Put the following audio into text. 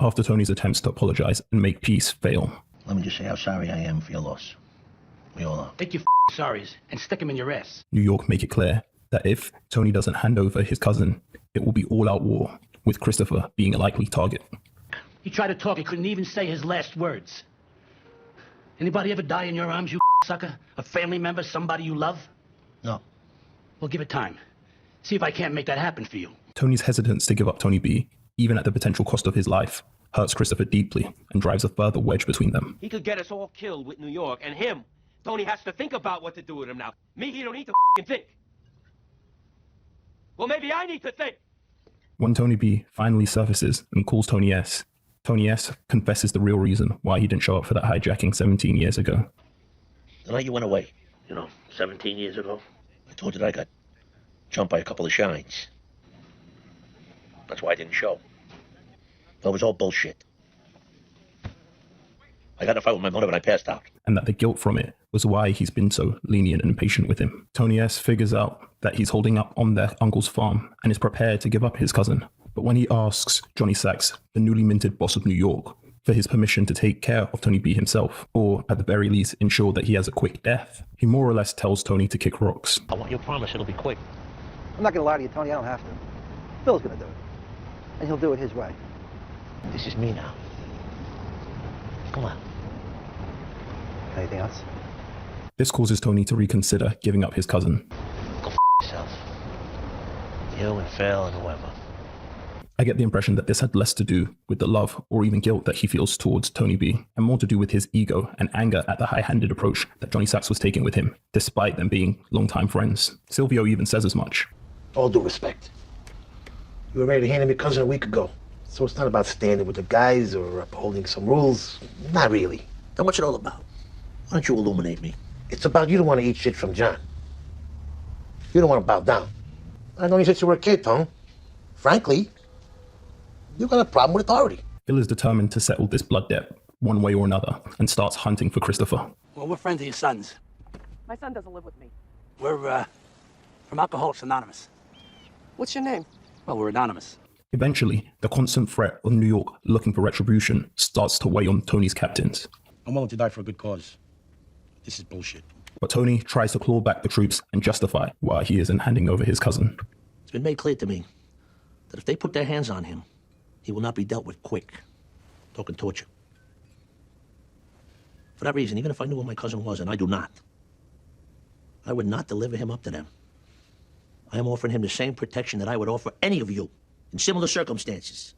after Tony's attempts to apologize and make peace fail. Let me just say how sorry I am for your loss. We all are. Take your sorries and stick them in your ass. New York make it clear that if Tony doesn't hand over his cousin, it will be all-out war, with Christopher being a likely target. He tried to talk, he couldn't even say his last words. Anybody ever die in your arms, you sucker? A family member, somebody you love? No. Well, give it time. See if I can't make that happen for you. Tony's hesitance to give up Tony B, even at the potential cost of his life, hurts Christopher deeply and drives a further wedge between them. He could get us all killed with New York, and him. Tony has to think about what to do with him now. Me, he don't need to think. Well, maybe I need to think. When Tony B finally surfaces and calls Tony S, Tony S confesses the real reason why he didn't show up for that hijacking 17 years ago. The night you went away, 17 years ago, I told you that I got jumped by a couple of shines. That's why I didn't show. That was all bullshit. I got in a fight with my mother when I passed out. And that the guilt from it was why he's been so lenient and patient with him. Tony S figures out that he's holding up on their uncle's farm and is prepared to give up his cousin. But when he asks Johnny Sachs, the newly minted boss of New York, for his permission to take care of Tony B himself, or at the very least ensure that he has a quick death, he more or less tells Tony to kick rocks. I want your promise it'll be quick. I'm not gonna lie to you, Tony, I don't have to. Phil's gonna do it. And he'll do it his way. This is me now. Come on. Anything else? This causes Tony to reconsider giving up his cousin. Go yourself. You and Phil and whoever. I get the impression that this had less to do with the love or even guilt that he feels towards Tony B, and more to do with his ego and anger at the high-handed approach that Johnny Sachs was taking with him, despite them being longtime friends. Silvio even says as much. All due respect. You were ready to hand him your cousin a week ago. So it's not about standing with the guys or upholding some rules. Not really. Then what's it all about? Why don't you illuminate me? It's about you don't want to eat shit from John. You don't want to bow down. I know you since you were a kid, Tom. Frankly, you got a problem with authority. Phil is determined to settle this blood debt one way or another and starts hunting for Christopher. Well, we're friends of your son's. My son doesn't live with me. We're, from Alcoholics Anonymous. What's your name? Well, we're anonymous. Eventually, the constant threat of New York looking for retribution starts to weigh on Tony's captains. I'm willing to die for a good cause. This is bullshit. But Tony tries to claw back the troops and justify why he isn't handing over his cousin. It's been made clear to me that if they put their hands on him, he will not be dealt with quick. Talking torture. For that reason, even if I knew who my cousin was, and I do not, I would not deliver him up to them. I am offering him the same protection that I would offer any of you in similar circumstances.